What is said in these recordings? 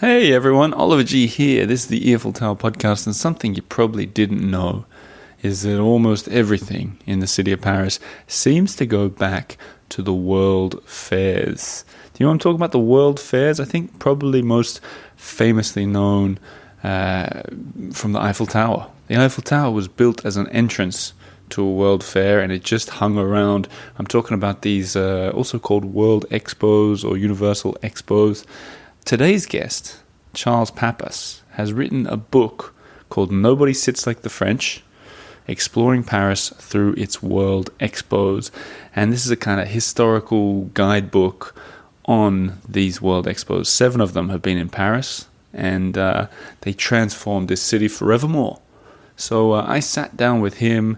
Hey everyone, Oliver G here. This is the Earful Tower podcast, and something you probably didn't know is that almost everything in the city of Paris seems to go back to the World Fairs. Do you know what I'm talking about? The World Fairs? I think probably most famously known from the Eiffel Tower. The Eiffel Tower was built as an entrance to a World Fair, and it just hung around. I'm talking about these also called World Expos or Universal Expos. Today's guest, Charles Pappas, has written a book called Nobody Sits Like the French, Exploring Paris Through Its World Expos. And this is a kind of historical guidebook on these World Expos. 7 of them have been in Paris, and they transformed this city forevermore. So I sat down with him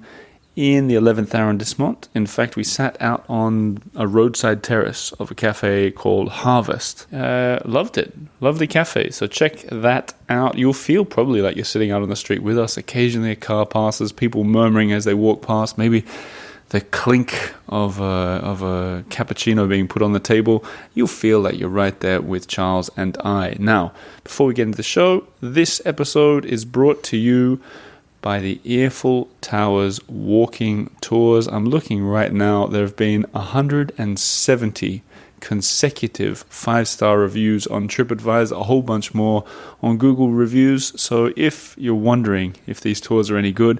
in the 11th arrondissement. In fact, we sat out on a roadside terrace of a cafe called Harvest. Loved it. Lovely cafe. So check that out. You'll feel probably like you're sitting out on the street with us. Occasionally a car passes, people murmuring as they walk past, maybe the clink of a cappuccino being put on the table. You'll feel like you're right there with Charles and I. Now, before we get into the show, this episode is brought to you by the Earful Tower's walking tours. I'm looking right now. There have been 170 consecutive 5-star reviews on TripAdvisor, a whole bunch more on Google reviews. So if you're wondering if these tours are any good,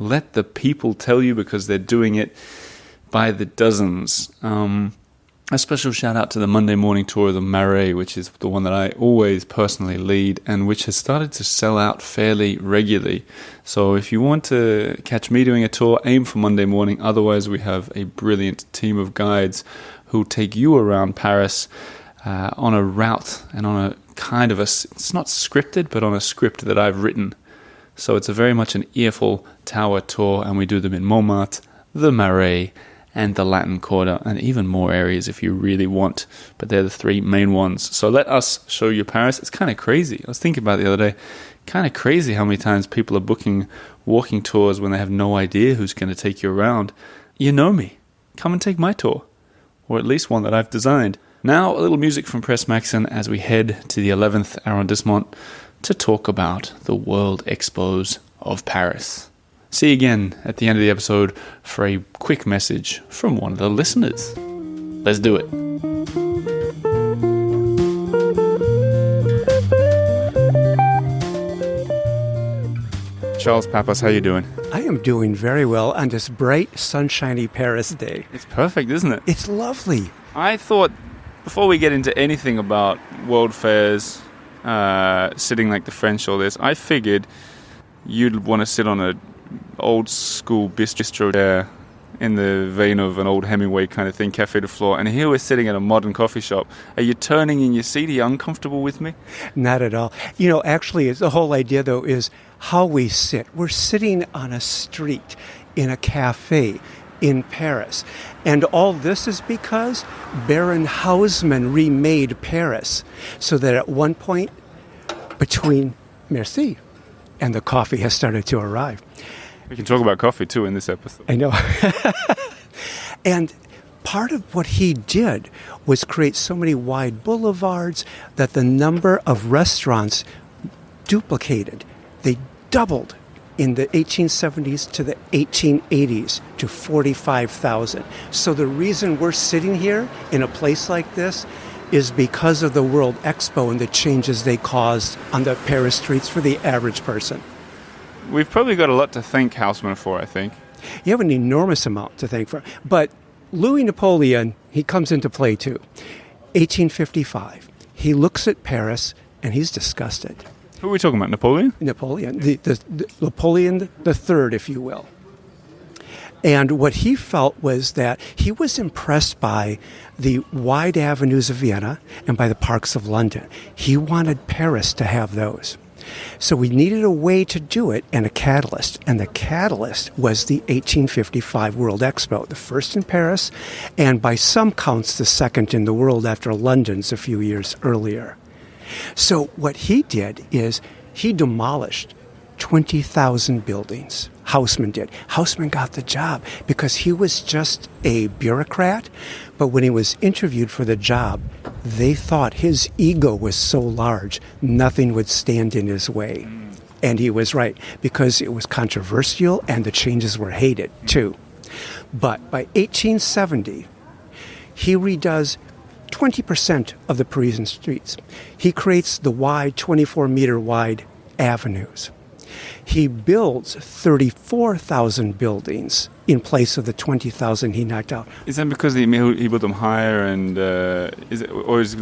let the people tell you, because they're doing it by the dozens. A special shout out to the Monday morning tour of the Marais, which is the one that I always personally lead and which has started to sell out fairly regularly. So if you want to catch me doing a tour, aim for Monday morning. Otherwise, we have a brilliant team of guides who take you around Paris on a route and on a kind of it's not scripted, but on a script that I've written. So it's very much an Earful Tower tour, and we do them in Montmartre, the Marais, and the Latin Quarter, and even more areas if you really want. But they're the 3 main ones. So let us show you Paris. It's kind of crazy. I was thinking about it the other day. Kind of crazy how many times people are booking walking tours when they have no idea who's going to take you around. You know me. Come and take my tour. Or at least one that I've designed. Now, a little music from Pres Maxson as we head to the 11th arrondissement to talk about the World Expos of Paris. See you again at the end of the episode for a quick message from one of the listeners. Let's do it. Charles Pappas, how you doing? I am doing very well on this bright, sunshiny Paris day. It's perfect, isn't it? It's lovely. I thought, before we get into anything about world fairs, sitting like the French, all this, I figured you'd want to sit on a old school bistro there in the vein of an old Hemingway kind of thing, Café de Flore, and here we're sitting at a modern coffee shop. Are you turning in your seat? Are you uncomfortable with me? Not at all. You know, actually, the whole idea, though, is how we sit. We're sitting on a street in a cafe in Paris. And all this is because Baron Haussmann remade Paris so that at one point between Merci and the coffee has started to arrive. We can talk about coffee, too, in this episode. I know. And part of what he did was create so many wide boulevards that the number of restaurants duplicated. They doubled in the 1870s to the 1880s to 45,000. So the reason we're sitting here in a place like this is because of the World Expo and the changes they caused on the Paris streets for the average person. We've probably got a lot to thank Haussmann for, I think. You have an enormous amount to thank for. But Louis Napoleon, he comes into play too. 1855. He looks at Paris and he's disgusted. Who are we talking about, Napoleon? Napoleon, the Napoleon III, if you will. And what he felt was that he was impressed by the wide avenues of Vienna and by the parks of London. He wanted Paris to have those. So we needed a way to do it and a catalyst. And the catalyst was the 1855 World Expo, the first in Paris, and by some counts, the second in the world after London's a few years earlier. So what he did is he demolished 20,000 buildings. Haussmann did. Haussmann got the job because he was just a bureaucrat, but when he was interviewed for the job, they thought his ego was so large, nothing would stand in his way. And he was right, because it was controversial and the changes were hated too. But by 1870, he redoes 20% of the Parisian streets. He creates the wide, 24-meter wide avenues. He builds 34,000 buildings in place of the 20,000 he knocked out. Is that because he built them higher, and they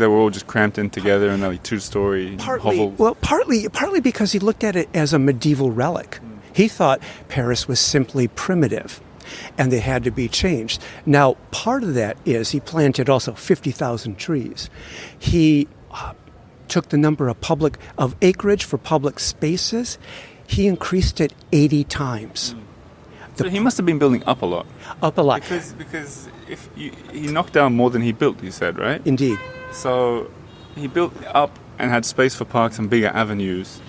were all just cramped in together and they're like two-story hovels? Well, partly because he looked at it as a medieval relic. He thought Paris was simply primitive, and they had to be changed. Now, part of that is he planted also 50,000 trees. He took the number of acreage for public spaces. He increased it 80 times. So he must have been building up a lot. Up a lot. Because if he knocked down more than he built, you said, right? Indeed. So he built up and had space for parks and bigger avenues.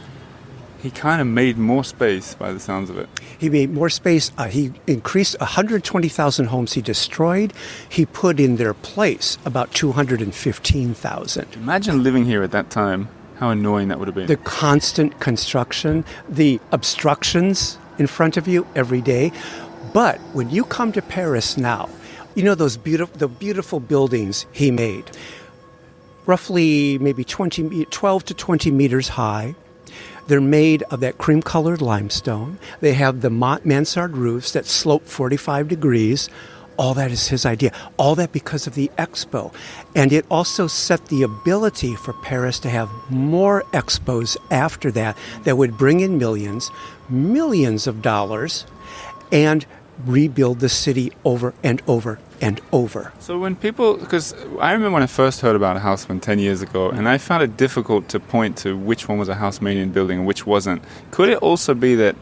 He kind of made more space by the sounds of it. He made more space. He increased 120,000 homes he destroyed. He put in their place about 215,000. Imagine living here at that time. How annoying that would have been. The constant construction, the obstructions in front of you every day. But when you come to Paris now, you know the beautiful buildings he made, roughly maybe 12 to 20 meters high. They're made of that cream-colored limestone. They have the mansard roofs that slope 45 degrees. All that is his idea. All that because of the expo. And it also set the ability for Paris to have more expos after that would bring in millions of dollars, and rebuild the city over and over and over. So when people, because I remember when I first heard about Haussmann 10 years ago, and I found it difficult to point to which one was a Haussmannian building and which wasn't. Could it also be that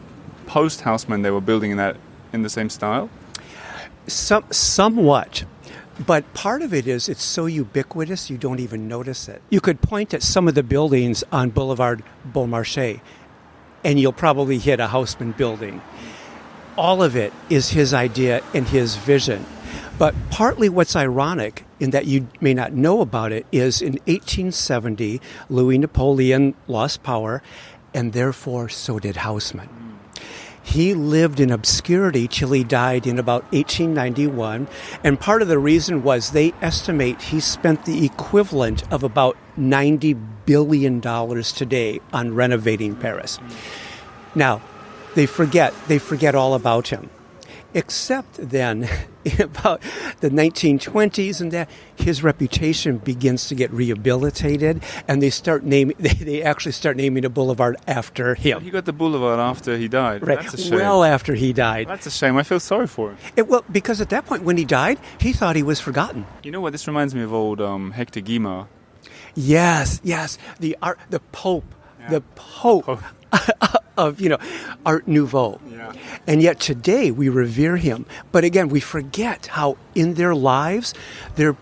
post-Haussmann they were building in the same style? Somewhat. But part of it is it's so ubiquitous you don't even notice it. You could point at some of the buildings on Boulevard Beaumarchais, and you'll probably hit a Haussmann building. All of it is his idea and his vision. But partly what's ironic, in that you may not know about it, is in 1870, Louis Napoleon lost power, and therefore so did Haussmann. He lived in obscurity till he died in about 1891, and part of the reason was they estimate he spent the equivalent of about $90 billion today on renovating Paris. Now, they forget all about him. Except then, in about the 1920s and that, his reputation begins to get rehabilitated, and they actually start naming a boulevard after him. He got the boulevard after he died. Right. That's a shame. Well after he died. That's a shame. I feel sorry for him. Well, because at that point when he died, he thought he was forgotten. You know what? This reminds me of old Hector Guimard. Yes. The Pope. Yeah. The Pope. Of Art Nouveau. Yeah. And yet today we revere him. But again, we forget how in their lives their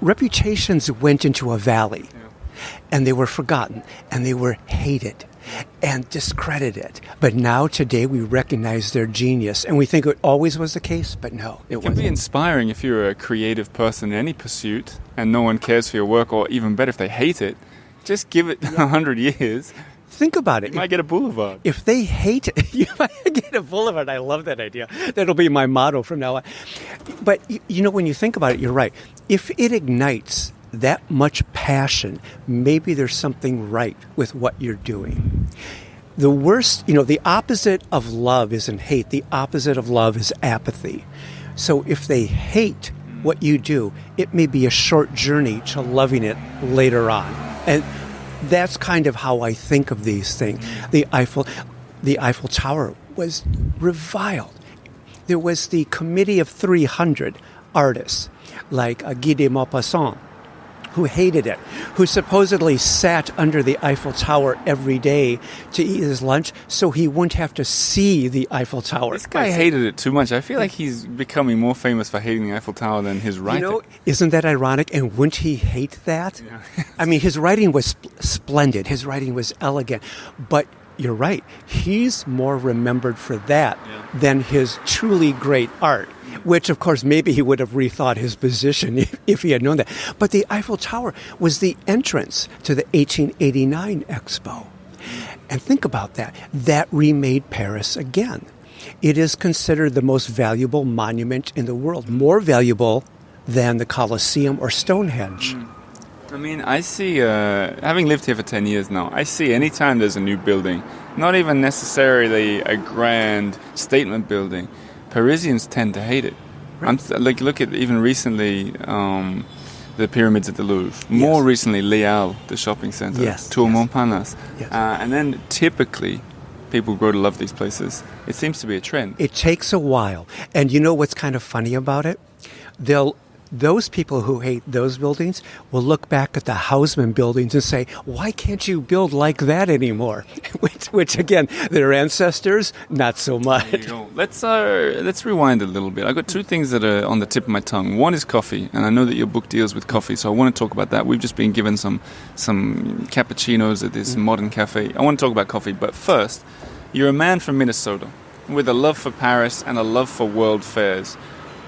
reputations went into a valley. Yeah. And they were forgotten, and they were hated and discredited. But now today we recognize their genius, and we think it always was the case, but no, it wasn't. It can be inspiring if you're a creative person in any pursuit and no one cares for your work, or even better if they hate it. Just give it 100 years. Think about it. You might get a boulevard. If they hate it, you might get a boulevard. I love that idea. That'll be my motto from now on. But, when you think about it, you're right. If it ignites that much passion, maybe there's something right with what you're doing. The worst, the opposite of love isn't hate. The opposite of love is apathy. So if they hate what you do, it may be a short journey to loving it later on. And that's kind of how I think of these things. The Eiffel Tower was reviled. There was the committee of 300 artists, like Guy de Maupassant, who hated it, who supposedly sat under the Eiffel Tower every day to eat his lunch so he wouldn't have to see the Eiffel Tower. This guy hated it too much. I feel like he's becoming more famous for hating the Eiffel Tower than his writing. Isn't that ironic? And wouldn't he hate that? Yeah. I mean, his writing was splendid. His writing was elegant. But you're right. He's more remembered for that than his truly great art, which, of course, maybe he would have rethought his position if he had known that. But the Eiffel Tower was the entrance to the 1889 Expo. And think about that. That remade Paris again. It is considered the most valuable monument in the world, more valuable than the Colosseum or Stonehenge. I mean, I see, having lived here for 10 years now, I see anytime there's a new building, not even necessarily a grand statement building, Parisians tend to hate it. Like, look at even recently the pyramids at the Louvre. More recently, Les Halles, the shopping center, Tour Montparnasse. And then typically, people grow to love these places. It seems to be a trend. It takes a while. And you know what's kind of funny about it? Those people who hate those buildings will look back at the Haussmann buildings and say, why can't you build like that anymore? which again, their ancestors, not so much. There you go. Let's rewind a little bit. I've got two things that are on the tip of my tongue. One is coffee, and I know that your book deals with coffee, so I want to talk about that. We've just been given some cappuccinos at this modern cafe. I want to talk about coffee, but first, you're a man from Minnesota with a love for Paris and a love for world fairs.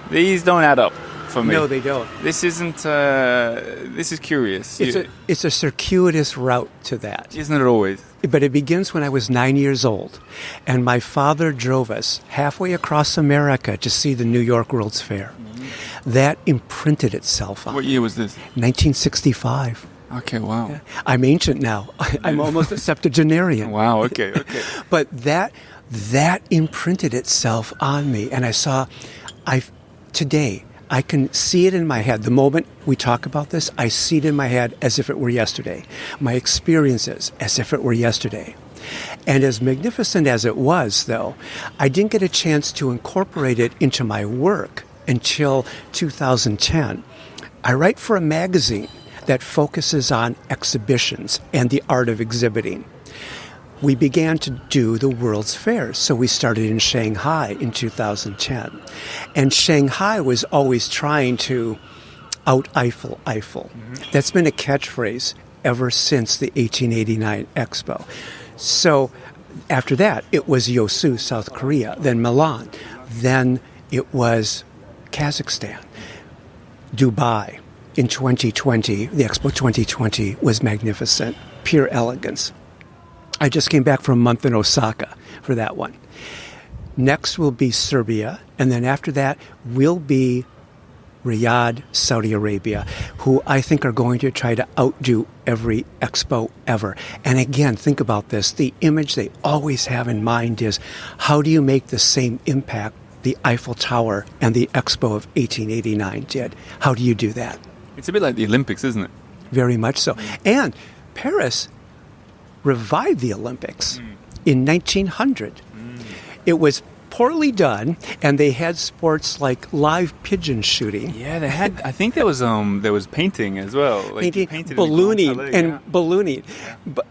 These don't add up. For me. No, they don't. This isn't. This is curious. It's a circuitous route to that. Isn't it always? But it begins when I was 9 years old, and my father drove us halfway across America to see the New York World's Fair. Mm-hmm. That imprinted itself on. What year was this? 1965. Okay, wow. Yeah. I'm ancient now. I'm almost a septuagenarian. Wow. Okay. But that imprinted itself on me, and today. I can see it in my head. The moment we talk about this, I see it in my head as if it were yesterday. My experiences as if it were yesterday. And as magnificent as it was, though, I didn't get a chance to incorporate it into my work until 2010. I write for a magazine that focuses on exhibitions and the art of exhibiting. We began to do the World's Fairs. So we started in Shanghai in 2010. And Shanghai was always trying to out-Eiffel Eiffel. Mm-hmm. That's been a catchphrase ever since the 1889 Expo. So after that, it was Yeosu, South Korea, then Milan. Then it was Kazakhstan, Dubai. In 2020, the Expo 2020 was magnificent, pure elegance. I just came back from a month in Osaka for that one. Next will be Serbia, and then after that will be Riyadh, Saudi Arabia, who I think are going to try to outdo every expo ever. And again, think about this. The image they always have in mind is, how do you make the same impact the Eiffel Tower and the Expo of 1889 did? How do you do that? It's a bit like the Olympics, isn't it? Very much so. And Paris revived the Olympics in 1900. It was poorly done, and they had sports like live pigeon shooting. Yeah, they had. I think there was painting as well, like ballooning, ballooning.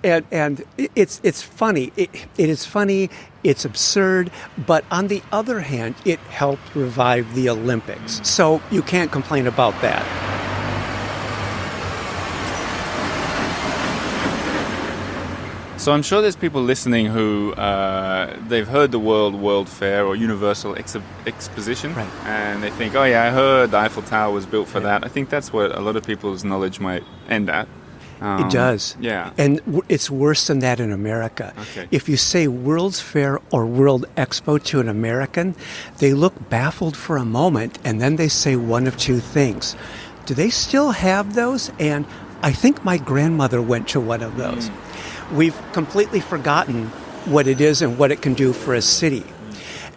Yeah. And it's funny. It is funny. It's absurd, but on the other hand, it helped revive the Olympics. So you can't complain about that. So I'm sure there's people listening who they've heard the World Fair or Universal Exposition, right, and they think, oh yeah, I heard the Eiffel Tower was built for that. I think that's what a lot of people's knowledge might end at. It does. Yeah. And it's worse than that in America. Okay. If you say World's Fair or World Expo to an American, they look baffled for a moment, and then they say one of two things. Do they still have those? And I think my grandmother went to one of those. We've completely forgotten what it is and what it can do for a city.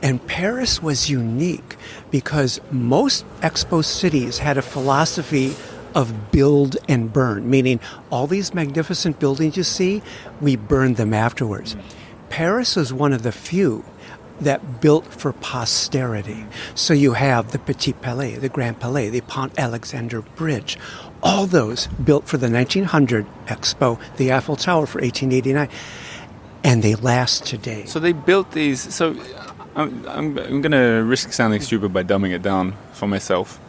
And Paris was unique because most expo cities had a philosophy of build and burn, meaning all these magnificent buildings you see, we burned them afterwards. Paris was one of the few that built for posterity. So you have the Petit Palais, the Grand Palais, the Pont Alexander Bridge, all those built for the 1900 Expo, the Eiffel Tower for 1889, and they last today. So they built these. So I'm going to risk sounding stupid by dumbing it down for myself.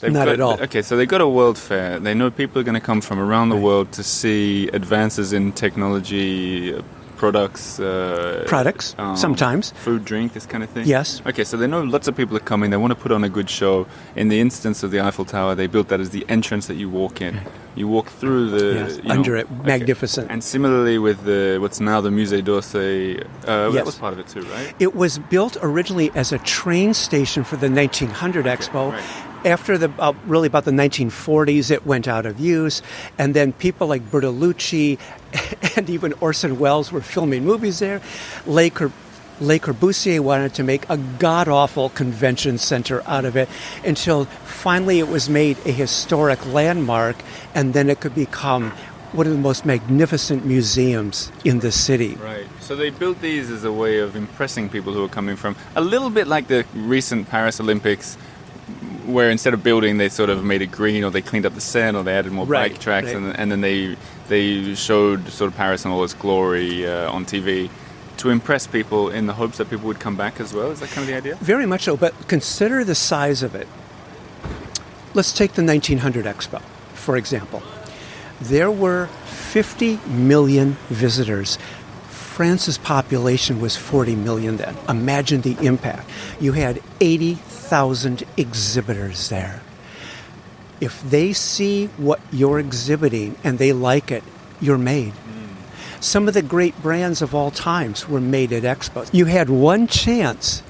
At all. Okay, so they got a World Fair. They know people are going to come from around the world to see advances in technology, products? Products, sometimes. Food, drink, this kind of thing? Yes. Okay, so they know lots of people are coming. They want to put on a good show. In the instance of the Eiffel Tower, they built that as the entrance that you walk in. You walk through the... Yes, under it. Magnificent. And similarly with what's now the Musée d'Orsay, that was part of it too, right? It was built originally as a train station for the 1900 Expo. Right. After really about the 1940s, it went out of use, and then people like Bertolucci and even Orson Welles were filming movies there. Le Corbusier wanted to make a god-awful convention center out of it until finally it was made a historic landmark, and then it could become one of the most magnificent museums in the city. Right. So they built these as a way of impressing people who are coming from, a little bit like the recent Paris Olympics, where instead of building, they sort of made it green, or they cleaned up the Seine, or they added more bike tracks, right. and then they showed sort of Paris in all its glory on TV to impress people in the hopes that people would come back as well. Is that kind of the idea? Very much so, but consider the size of it. Let's take the 1900 Expo, for example. There were 50 million visitors. France's population was 40 million then. Imagine the impact. You had 80,000 exhibitors there. If they see what you're exhibiting and they like it, you're made. Some of the great brands of all times were made at expos. You had one chance,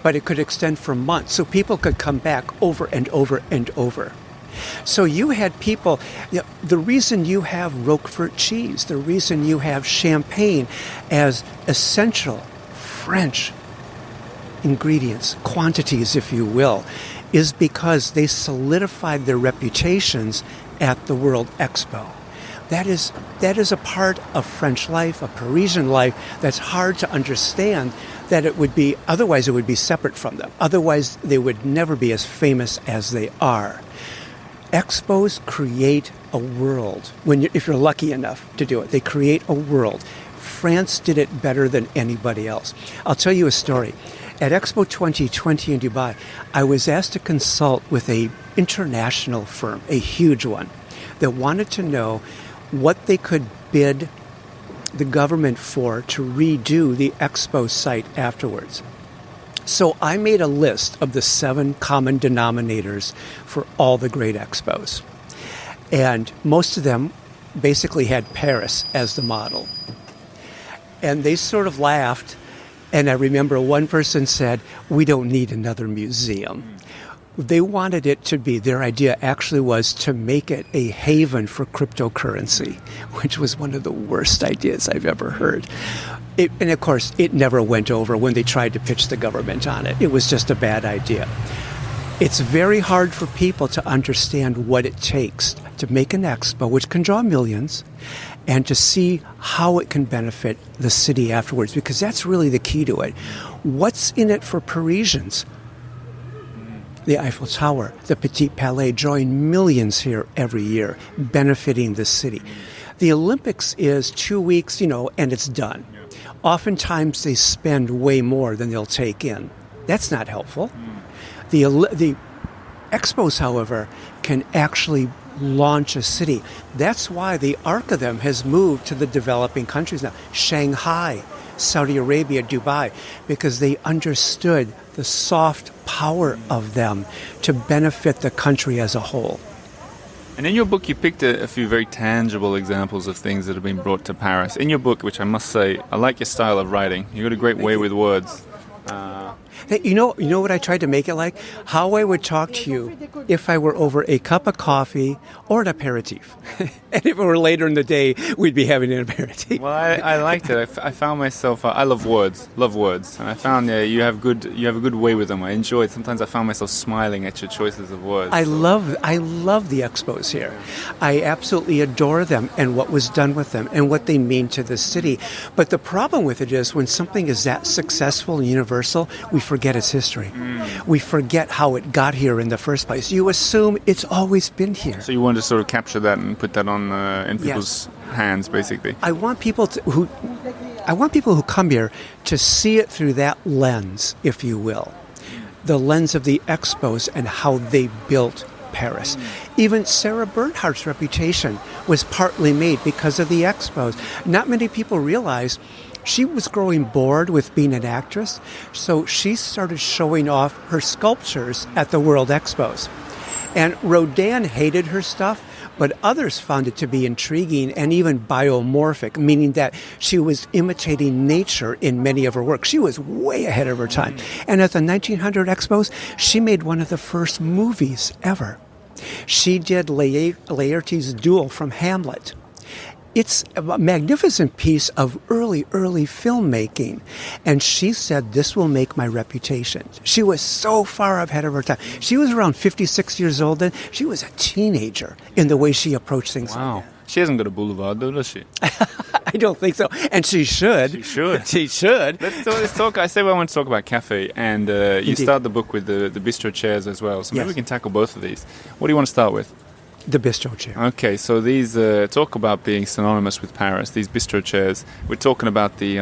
but it could extend for months, so people could come back over and over and over. So you had people, the reason you have Roquefort cheese, the reason you have champagne as essential French ingredients, quantities, if you will, is because they solidified their reputations at the World Expo. That is a part of French life, a Parisian life, that's hard to understand, that otherwise it would be separate from them. Otherwise, they would never be as famous as they are. Expos create a world, if you're lucky enough to do it. They create a world. France did it better than anybody else. I'll tell you a story. At Expo 2020 in Dubai, I was asked to consult with an international firm, a huge one, that wanted to know what they could bid the government for to redo the Expo site afterwards. So I made a list of the 7 common denominators for all the great expos. And most of them basically had Paris as the model. And they sort of laughed. And I remember one person said, "We don't need another museum." They wanted it to be, their idea actually was to make it a haven for cryptocurrency, which was one of the worst ideas I've ever heard. And of course, it never went over when they tried to pitch the government on it. It was just a bad idea. It's very hard for people to understand what it takes to make an expo, which can draw millions, and to see how it can benefit the city afterwards, because that's really the key to it. What's in it for Parisians? The Eiffel Tower, the Petit Palais, drawing millions here every year, benefiting the city. The Olympics is 2 weeks, and it's done. Oftentimes they spend way more than they'll take in. That's not helpful. The expos, however, can actually launch a city. That's why the arc of them has moved to the developing countries now. Shanghai, Saudi Arabia, Dubai, because they understood the soft power of them to benefit the country as a whole. And in your book, you picked a few very tangible examples of things that have been brought to Paris. In your book, which I must say, I like your style of writing. You've got a great way with words. Hey, you know what I tried to make it like? How I would talk to you if I were over a cup of coffee or an aperitif. And if it were later in the day, we'd be having an aperitif. Well, I liked it. I found myself, I love words. And I found you have a good way with them. I enjoyed. Sometimes I found myself smiling at your choices of words. I love the expos here. I absolutely adore them and what was done with them and what they mean to the city. But the problem with it is when something is that successful and universal, we forget its history. We forget how it got here in the first place. You assume it's always been here. So you want to sort of capture that and put that on in people's hands, basically. I want people who come here to see it through that lens, if you will, the lens of the expos and how they built Paris. Even Sarah Bernhardt's reputation was partly made because of the expos. Not many people realize she was growing bored with being an actress, so she started showing off her sculptures at the World Expos. And Rodin hated her stuff, but others found it to be intriguing and even biomorphic, meaning that she was imitating nature in many of her works. She was way ahead of her time. And at the 1900 Expos, she made one of the first movies ever. She did Laertes' Duel from Hamlet. It's a magnificent piece of early filmmaking. And she said, this will make my reputation. She was so far ahead of her time. She was around 56 years old then. She was a teenager in the way she approached things. Wow. Like that. She hasn't got a boulevard, though, does she? I don't think so. And she should. She should. She should. Let's talk. I said I want to talk about cafe, and you Indeed. start the book with the bistro chairs as well. So maybe Yes. we can tackle both of these. What do you want to start with? The bistro chair. Okay, so these talk about being synonymous with Paris. These bistro chairs. We're talking about the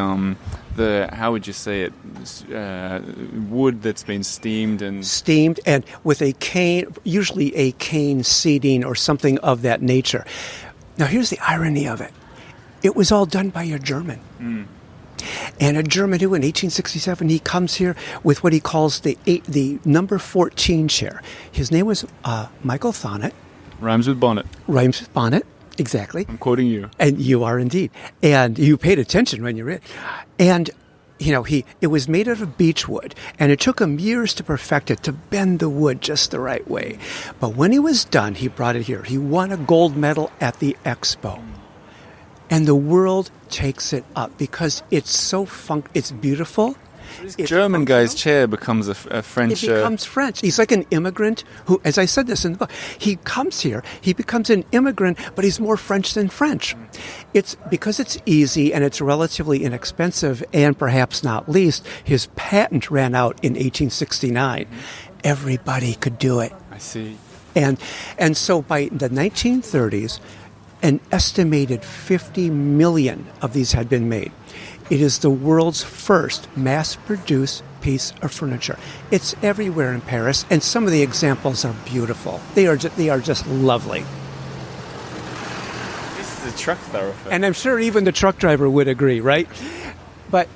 how would you say it? Wood that's been steamed And with a cane, usually a cane seating or something of that nature. Now, here's the irony of it. It was all done by a German. And a German who in 1867, he comes here with what he calls the number 14 chair. His name was Michael Thanet. rhymes with bonnet. Rhymes with bonnet, exactly. I'm quoting you. And you are indeed. And you paid attention when you read. And, you know, it was made out of beechwood, and it took him years to perfect it, to bend the wood just the right way. But when he was done, he brought it here. He won a gold medal at the expo. And the world takes it up because it's so it's beautiful. This German guy's chair becomes a French... It becomes French. He's like an immigrant who, as I said this in the book, he comes here, he becomes an immigrant, but he's more French than French. It's because it's easy and it's relatively inexpensive, and perhaps not least, his patent ran out in 1869. Everybody could do it. I see. And so by the 1930s, an estimated 50 million of these had been made. It is the world's first mass-produced piece of furniture. It's everywhere in Paris, and some of the examples are beautiful. They are just lovely. This is a truck thoroughfare. And I'm sure even the truck driver would agree, right? But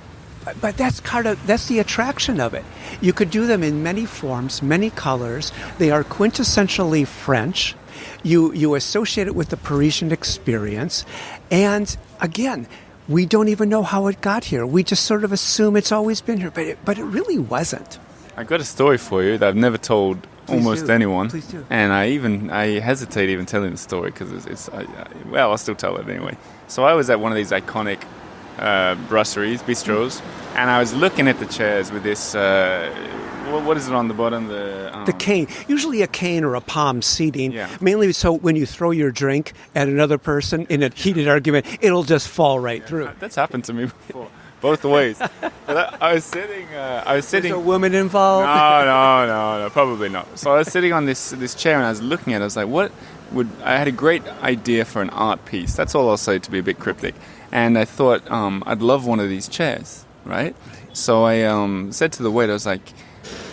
that's the attraction of it. You could do them in many forms, many colors. They are quintessentially French. You associate it with the Parisian experience, and again, we don't even know how it got here. We just sort of assume it's always been here, but it really wasn't. I got a story for you that I've never told almost anyone. Please do. And I hesitate even telling the story because I'll still tell it anyway. So I was at one of these iconic brasseries, bistros, and I was looking at the chairs with this. What is it on the bottom? The cane, usually a cane or a palm seating, Yeah. mainly so when you throw your drink at another person in a heated argument, it'll just fall right through. That's happened to me before, both ways. But I was sitting. Is a woman involved? No, probably not. So I was sitting on this chair and I was looking at it. I was like, I had a great idea for an art piece. That's all I'll say, to be a bit cryptic. And I thought I'd love one of these chairs, right? So I said to the waiter, I was like,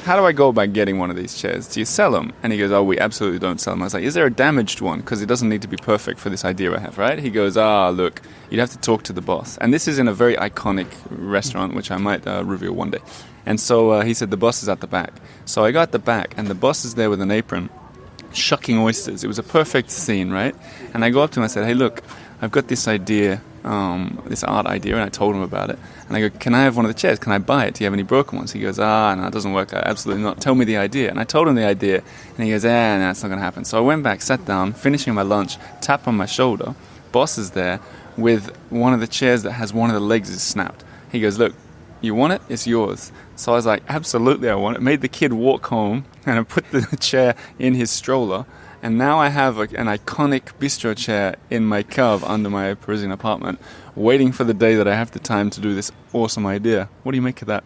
how do I go about getting one of these chairs? Do you sell them? And he goes, oh, we absolutely don't sell them. I was like, is there a damaged one? Because it doesn't need to be perfect for this idea I have, right? He goes, look, you'd have to talk to the boss. And this is in a very iconic restaurant, which I might reveal one day. And so he said, the boss is at the back. So I got the back, and the boss is there with an apron, shucking oysters. It was a perfect scene, right? And I go up to him and I said, hey, look, I've got this idea, this art idea, and I told him about it. And I go, can I have one of the chairs? Can I buy it? Do you have any broken ones? He goes, no, it doesn't work. Absolutely not. Tell me the idea. And I told him the idea, and he goes, no, it's not going to happen. So I went back, sat down, finishing my lunch, tap on my shoulder. Boss is there with one of the chairs that has one of the legs is snapped. He goes, look, you want it? It's yours. So I was like, absolutely I want it. Made the kid walk home, and I put the chair in his stroller. And now I have an iconic bistro chair in my cave under my Parisian apartment, waiting for the day that I have the time to do this awesome idea. What do you make of that?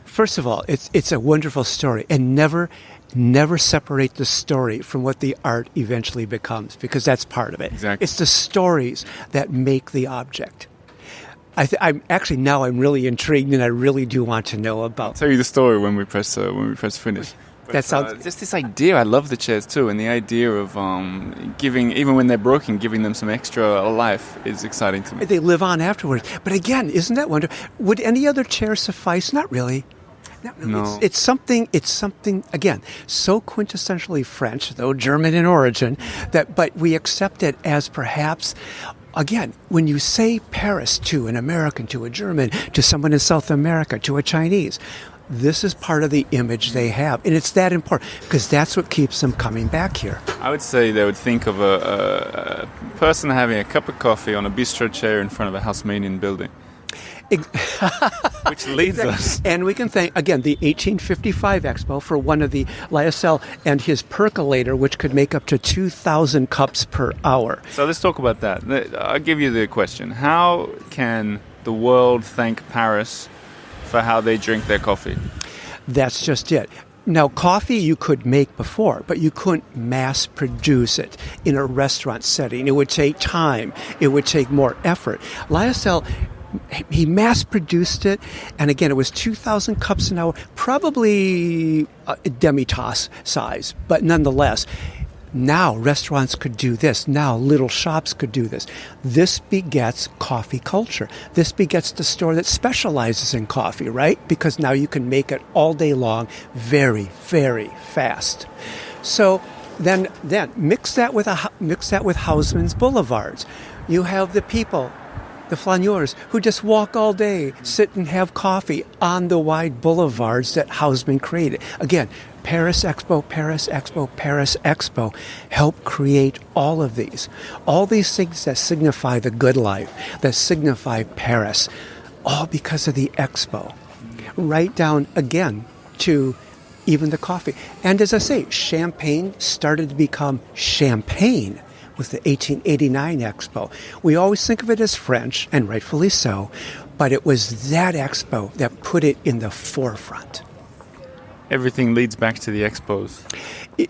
First of all, it's a wonderful story, and never separate the story from what the art eventually becomes, because that's part of it. Exactly. It's the stories that make the object. I'm really intrigued, and I really do want to know about. I'll tell you the story when we press finish. That sounds just this idea. I love the chairs too, and the idea of giving, even when they're broken, giving them some extra life is exciting to me. they live on afterwards. But again, isn't that wonderful? Would any other chair suffice? Not really. No. It's something again, so quintessentially French, though German in origin, but we accept it as perhaps, again, when you say Paris to an American, to a German, to someone in South America, to a Chinese, this is part of the image they have. And it's that important because that's what keeps them coming back here. I would say they would think of a person having a cup of coffee on a bistro chair in front of a Haussmannian building. Which leads us. And we can thank, again, the 1855 Expo for one of the Lyocell and his percolator, which could make up to 2,000 cups per hour. So let's talk about that. I'll give you the question. How can the world thank Paris for how they drink their coffee? That's just it. Now, coffee you could make before, but you couldn't mass produce it in a restaurant setting. It would take time. It would take more effort. Lyocell, he mass-produced it, and again, it was 2,000 cups an hour, probably a demi-tasse size, but nonetheless, now restaurants could do this. Now little shops could do this. This begets coffee culture. This begets the store that specializes in coffee, right? Because now you can make it all day long very, very fast. So then mix that with Haussmann's boulevards. You have the people, the flaneurs, who just walk all day, sit and have coffee on the wide boulevards that Haussmann created. Again, Paris Expo, Paris Expo, Paris Expo help create all of these. All these things that signify the good life, that signify Paris, all because of the Expo. Right down, again, to even the coffee. And as I say, champagne started to become champagne with the 1889 Expo. We always think of it as French, and rightfully so, but it was that Expo that put it in the forefront. Everything leads back to the expos.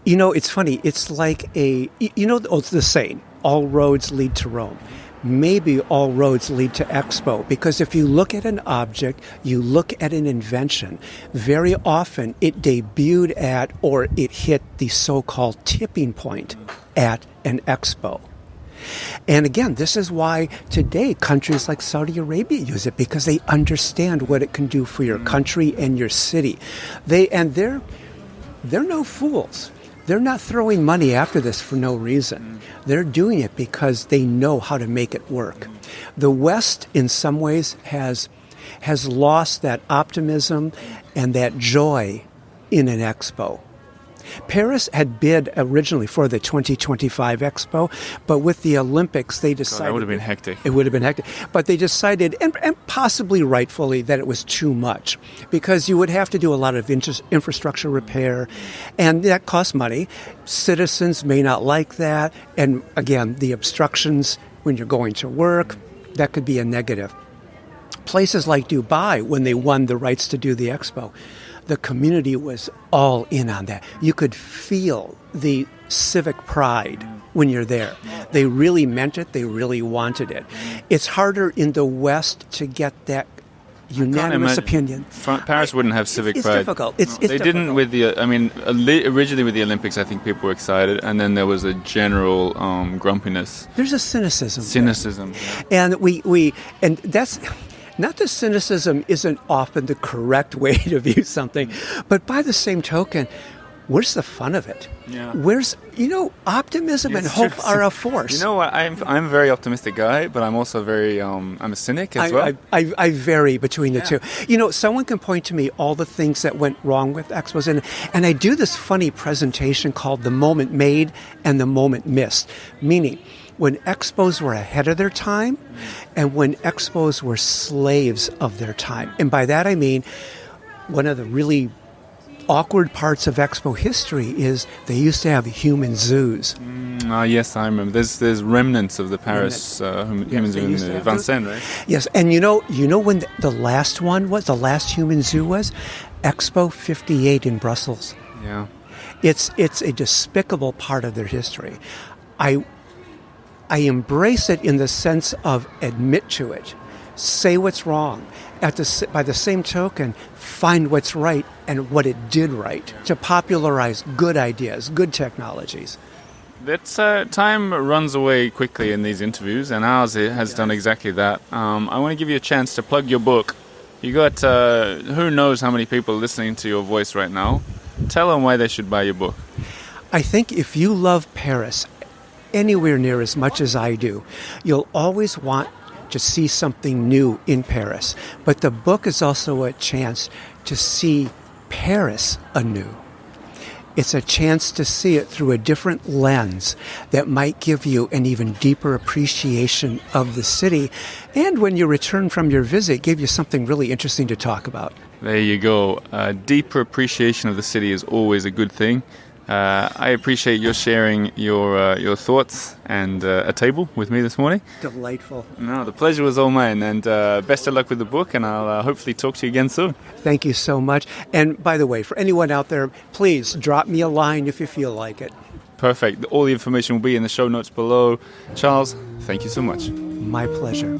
You know, it's funny. It's like it's the saying, all roads lead to Rome. Maybe all roads lead to Expo, because if you look at an object, you look at an invention, very often it debuted at or it hit the so-called tipping point at an Expo. And again, this is why today countries like Saudi Arabia use it, because they understand what it can do for your country and your city. They're no fools. They're not throwing money after this for no reason. They're doing it because they know how to make it work. The West, in some ways, has lost that optimism and that joy in an expo. Paris had bid originally for the 2025 Expo, but with the Olympics, they decided... that would have been hectic. It would have been hectic. But they decided, and possibly rightfully, that it was too much, because you would have to do a lot of infrastructure repair, and that costs money. Citizens may not like that, and again, the obstructions when you're going to work, that could be a negative. Places like Dubai, when they won the rights to do the Expo, the community was all in on that. You could feel the civic pride when you're there. They really meant it. They really wanted it. It's harder in the West to get that unanimous opinion. Paris wouldn't have civic pride. Difficult. It's they difficult. Didn't with the. Originally with the Olympics, I think people were excited, and then there was a general grumpiness. There's a cynicism. Yeah. And that's. Not that cynicism isn't often the correct way to view something, but by the same token, where's the fun of it? Yeah. Where's, optimism and hope are a force. You know what? I'm a very optimistic guy, but I'm also very, I'm a cynic as well. I vary between the two. Someone can point to me all the things that went wrong with expos, and I do this funny presentation called The Moment Made and the Moment Missed, meaning when expos were ahead of their time and when expos were slaves of their time. And by that I mean, one of the really awkward parts of expo history is they used to have human zoos. Yes, I remember. There's remnants of the Paris human zoo in Vincennes, right? Yes, and you know when the last one was, the last human zoo was? Expo 58 in Brussels. Yeah. It's a despicable part of their history. I embrace it in the sense of admit to it, say what's wrong. By the same token, find what's right and what it did right to popularize good ideas, good technologies. That's time runs away quickly in these interviews, and ours has done exactly that. I want to give you a chance to plug your book. You got who knows how many people listening to your voice right now. Tell them why they should buy your book. I think if you love Paris anywhere near as much as I do, you'll always want to see something new in Paris. But the book is also a chance to see Paris anew. It's a chance to see it through a different lens that might give you an even deeper appreciation of the city. And when you return from your visit, give you something really interesting to talk about. There you go. A deeper appreciation of the city is always a good thing. I appreciate your sharing your thoughts and a table with me this morning. Delightful. No, the pleasure was all mine, and best of luck with the book, and I'll hopefully talk to you again soon. Thank you so much. And by the way, for anyone out there, please drop me a line if you feel like it. Perfect. All the information will be in the show notes below. Charles, thank you so much. My pleasure.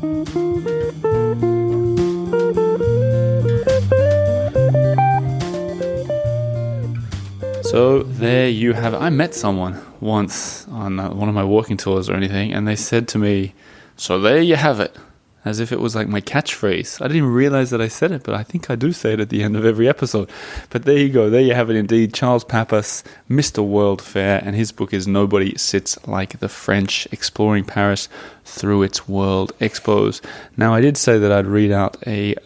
So there you have it. I met someone once on one of my walking tours or anything, and they said to me, "So there you have it," as if it was like my catchphrase. I didn't even realize that I said it, but I think I do say it at the end of every episode. But there you go. There you have it indeed. Charles Pappas, Mr. World Fair, and his book is Nobody Sits Like the French, Exploring Paris Through Its World Expos. Now, I did say that I'd read out a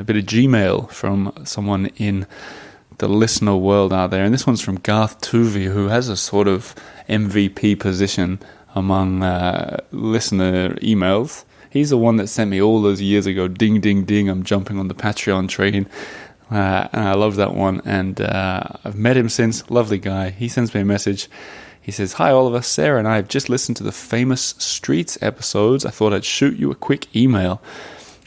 bit of Gmail from someone in the listener world out there, and this one's from Garth Tuvey, who has a sort of MVP position among listener emails. He's the one that sent me all those years ago, ding, ding, ding, I'm jumping on the Patreon train, and I love that one, and I've met him since, lovely guy. He sends me a message. He says, "Hi Oliver, Sarah and I have just listened to the Famous Streets episodes. I thought I'd shoot you a quick email."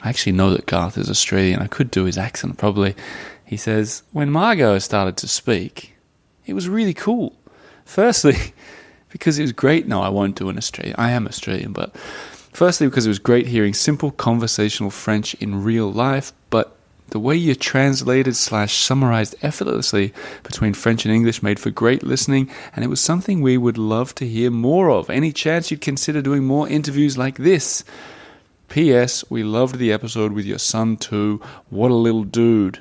I actually know that Garth is Australian. I could do his accent probably. He says, "When Margot started to speak, it was really cool. Firstly, because it was great." No, I won't do an Australian. I am Australian, but firstly, because it was great hearing simple conversational French in real life, but the way you translated / summarized effortlessly between French and English made for great listening, and it was something we would love to hear more of. Any chance you'd consider doing more interviews like this? P.S. We loved the episode with your son too. What a little dude.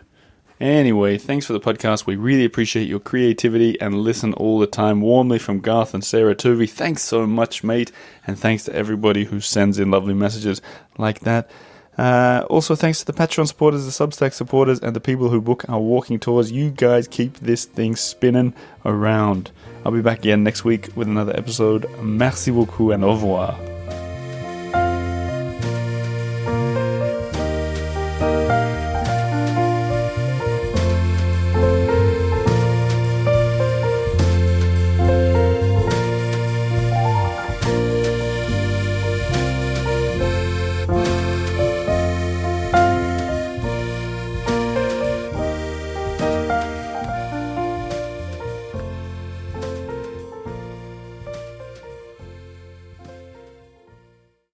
Anyway, thanks for the podcast. We really appreciate your creativity and listen all the time. Warmly from Garth and Sarah Tuvey. Thanks so much, mate. And thanks to everybody who sends in lovely messages like that. Also, thanks to the Patreon supporters, the Substack supporters, and the people who book our walking tours. You guys keep this thing spinning around. I'll be back again next week with another episode. Merci beaucoup and au revoir.